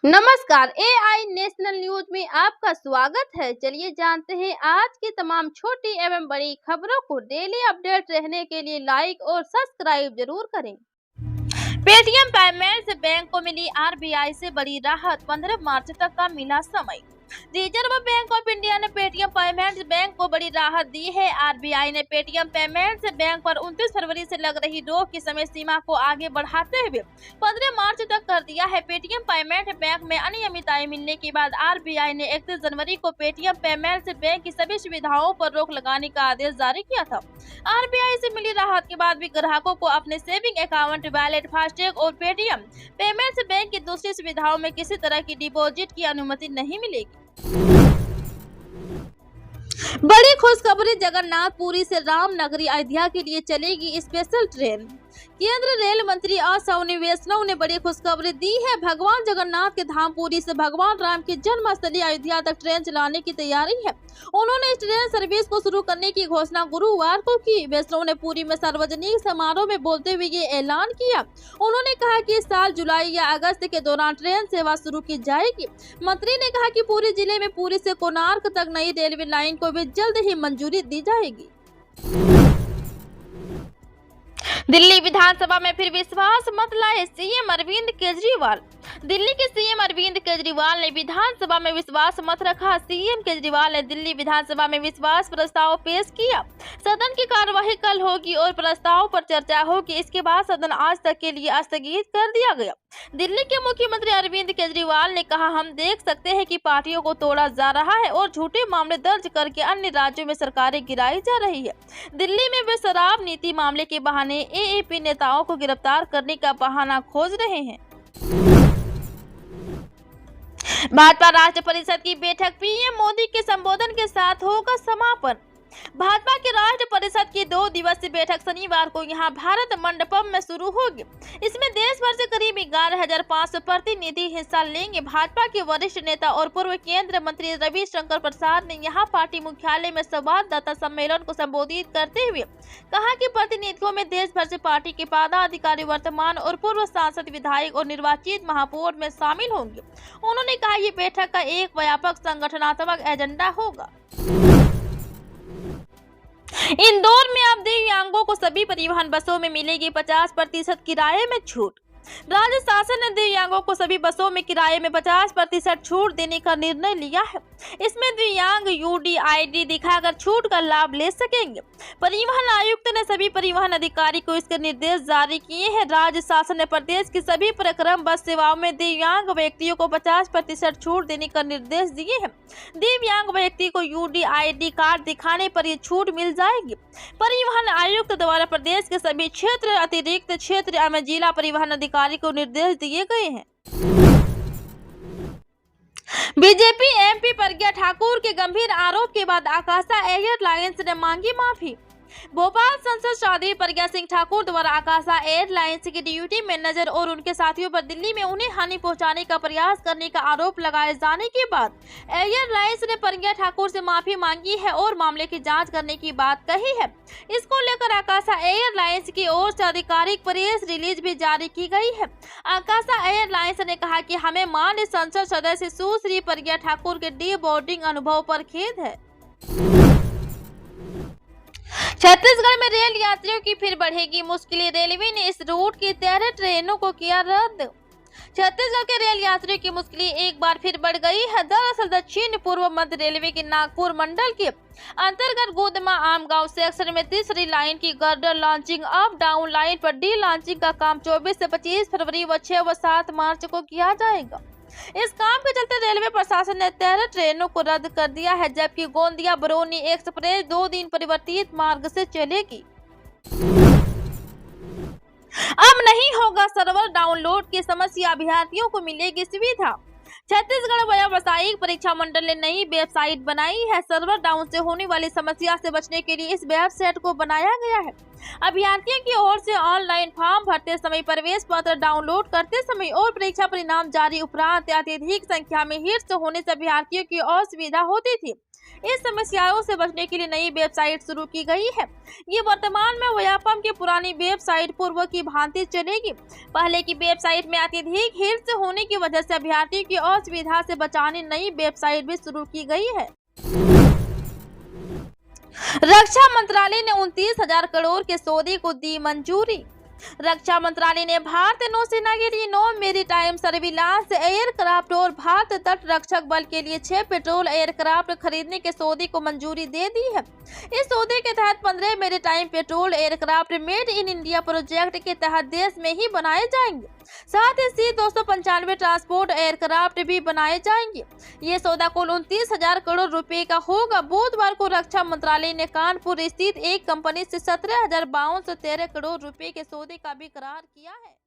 नमस्कार, AI national news में आपका स्वागत है। चलिए जानते हैं आज की तमाम छोटी एवं बड़ी खबरों को। डेली अपडेट रहने के लिए लाइक और सब्सक्राइब जरूर करें। पेटीएम पेमेंट्स बैंक को मिली आरबीआई से बड़ी राहत, 15 मार्च तक का मिला समय। रिजर्व बैंक ऑफ इंडिया ने पेटीएम पेमेंट्स बैंक को बड़ी राहत दी है। आरबीआई ने पेटीएम पेमेंट्स बैंक पर 29 फरवरी से लग रही रोक की समय सीमा को आगे बढ़ाते हुए 15 मार्च तक कर दिया है। पेटीएम पेमेंट बैंक में अनियमितताएं मिलने के बाद आरबीआई ने 31 जनवरी को पेटीएम पेमेंट्स बैंक की सभी सुविधाओं पर रोक लगाने का आदेश जारी किया था। आरबीआई से मिली राहत के बाद भी ग्राहकों को अपने सेविंग अकाउंट, वैलेट, फास्टैग और पेटीएम पेमेंट्स बैंक की दूसरी सुविधाओं में किसी तरह की डिपॉजिट की अनुमति नहीं मिलेगी। बड़ी खुशखबरी, जगन्नाथपुरी से रामनगरी अयोध्या के लिए चलेगी स्पेशल ट्रेन। केंद्र रेल मंत्री अश्विनी वैष्णव ने बड़ी खुशखबरी दी है। भगवान जगन्नाथ के धाम पुरी से भगवान राम की जन्मस्थली अयोध्या तक ट्रेन चलाने की तैयारी है। उन्होंने इस ट्रेन सर्विस को शुरू करने की घोषणा गुरुवार को की। वैष्णव ने पुरी में सार्वजनिक समारोह में बोलते हुए ये ऐलान किया। उन्होंने कहा कि इस साल जुलाई या अगस्त के दौरान ट्रेन सेवा शुरू की जाएगी। मंत्री ने कहा कि पूरी जिले में पुरी से कोणार्क तक नई रेलवे लाइन को भी जल्द ही मंजूरी दी जाएगी। दिल्ली विधानसभा में फिर विश्वास मत लाए सीएम अरविंद केजरीवाल। दिल्ली के सीएम अरविंद केजरीवाल ने विधानसभा में विश्वास मत रखा। सीएम केजरीवाल ने दिल्ली विधानसभा में विश्वास प्रस्ताव पेश किया। सदन की कार्यवाही कल होगी और प्रस्ताव पर चर्चा होगी। इसके बाद सदन आज तक के लिए स्थगित कर दिया गया। दिल्ली के मुख्यमंत्री अरविंद केजरीवाल ने कहा, हम देख सकते हैं कि पार्टियों को तोड़ा जा रहा है और झूठे मामले दर्ज करके अन्य राज्यों में सरकारें गिराई जा रही है। दिल्ली में वे शराब नीति मामले के बहाने एएपी नेताओं को गिरफ्तार करने का बहाना खोज रहे हैं। भाजपा राष्ट्र परिषद की बैठक पीएम मोदी के संबोधन के साथ होगा समापन। भाजपा की राष्ट्र परिषद की 2 दिवसीय बैठक शनिवार को यहां भारत मंडपम में शुरू होगी। इसमें देश भर से करीब 11,500 प्रतिनिधि हिस्सा लेंगे। भाजपा के वरिष्ठ नेता और पूर्व केंद्रीय मंत्री रविशंकर प्रसाद ने यहां पार्टी मुख्यालय में संवाददाता सम्मेलन को संबोधित करते हुए कहा कि प्रतिनिधियों में देश भर से पार्टी के पदाधिकारी, वर्तमान और पूर्व सांसद, विधायक और निर्वाचित महापौर में शामिल होंगे। उन्होंने कहा ये बैठक का एक व्यापक संगठनात्मक एजेंडा होगा। इंदौर में अब दिव्यांगों को सभी परिवहन बसों में मिलेगी 50% किराए में छूट। राज्य शासन ने दिव्यांगों को सभी बसों में किराए में 50% छूट देने का निर्णय लिया है। इसमें दिव्यांग यूडीआईडी दिखाकर छूट का लाभ ले सकेंगे। परिवहन आयुक्त ने सभी परिवहन अधिकारी को इसके निर्देश जारी किए हैं। राज्य शासन ने प्रदेश की सभी परिक्रम बस सेवाओं में दिव्यांग व्यक्तियों को 50% छूट देने का निर्देश दिए हैं। दिव्यांग व्यक्ति को यूडीआईडी कार्ड दिखाने पर ये छूट मिल जाएगी। परिवहन आयुक्त द्वारा प्रदेश के सभी क्षेत्र, अतिरिक्त क्षेत्र में जिला परिवहन अधिकारी को निर्देश दिए गए हैं। बीजेपी एमपी प्रज्ञा ठाकुर के गंभीर आरोप के बाद आकाशा एयरलाइंस ने मांगी माफी। भोपाल संसद शादी प्रज्ञा सिंह ठाकुर द्वारा आकाशा एयरलाइंस के ड्यूटी मैनेजर और उनके साथियों पर दिल्ली में उन्हें हानि पहुंचाने का प्रयास करने का आरोप लगाए जाने के बाद एयरलाइंस ने प्रज्ञा ठाकुर से माफी मांगी है और मामले की जांच करने की बात कही है। इसको लेकर आकाशा एयरलाइंस की ओर से आधिकारिक प्रेस रिलीज भी जारी की गई है। आकाशा एयरलाइंस ने कहा कि हमें माननीय संसद सदस्य सुश्री प्रज्ञा ठाकुर के डी बोर्डिंग अनुभव पर खेद है। छत्तीसगढ़ में रेल यात्रियों की फिर बढ़ेगी मुश्किलें। रेलवे ने इस रूट की 13 ट्रेनों को किया रद्द। छत्तीसगढ़ के रेल यात्रियों की मुश्किलें एक बार फिर बढ़ गई है। दरअसल दक्षिण पूर्व मध्य रेलवे के नागपुर मंडल के अंतर्गत गोदमा आमगांव सेक्शन में तीसरी लाइन की girder launching up down line पर डी लॉन्चिंग का काम 24 से 25 फरवरी व 6 व 7 मार्च को किया जाएगा। इस काम के चलते रेलवे प्रशासन ने 13 ट्रेनों को रद्द कर दिया है, जबकि गोंदिया बरौनी एक्सप्रेस 2 दिन परिवर्तित मार्ग से चलेगी। अब नहीं होगा सर्वर डाउनलोड की समस्या, अभ्यर्थियों को मिलेगी सुविधा। छत्तीसगढ़ व्यावसायिक परीक्षा मंडल ने नई वेबसाइट बनाई है। सर्वर डाउन से होने वाली समस्या से बचने के लिए इस वेबसाइट को बनाया गया है। अभ्यर्थियों की ओर से ऑनलाइन फॉर्म भरते समय, प्रवेश पत्र डाउनलोड करते समय और परीक्षा परिणाम जारी उपरांत अत्यधिक संख्या में हिट्स होने से अभ्यर्थियों की असुविधा होती थी। इस समस्याओं से बचने के लिए नई वेबसाइट शुरू की गई है। ये वर्तमान में व्यापम की पुरानी वेबसाइट पूर्व की भांति चलेगी। पहले की वेबसाइट में अत्यधिक हिट्स होने की वजह से अभ्यर्थियों की असुविधा से बचाने नई वेबसाइट भी शुरू की गई है। रक्षा मंत्रालय ने 29,000 करोड़ के सौदे को दी मंजूरी। रक्षा मंत्रालय ने भारतीय नौसेना के लिए 9 मेरीटाइम सर्विलांस एयरक्राफ्ट और भारतीय तट रक्षक बल के लिए 6 पेट्रोल एयरक्राफ्ट खरीदने के सौदे को मंजूरी दे दी है। इस सौदे के तहत 15 maritime petrol aircraft made in India project के तहत देश में ही बनाए जाएंगे। साथ ही C-295 ट्रांसपोर्ट एयरक्राफ्ट भी बनाए जाएंगे। ये सौदा कुल 29,000 करोड़ रुपए का होगा। बुधवार को रक्षा मंत्रालय ने कानपुर स्थित एक कंपनी से 17,052 करोड़ रुपए के सौदे का भी करार किया है।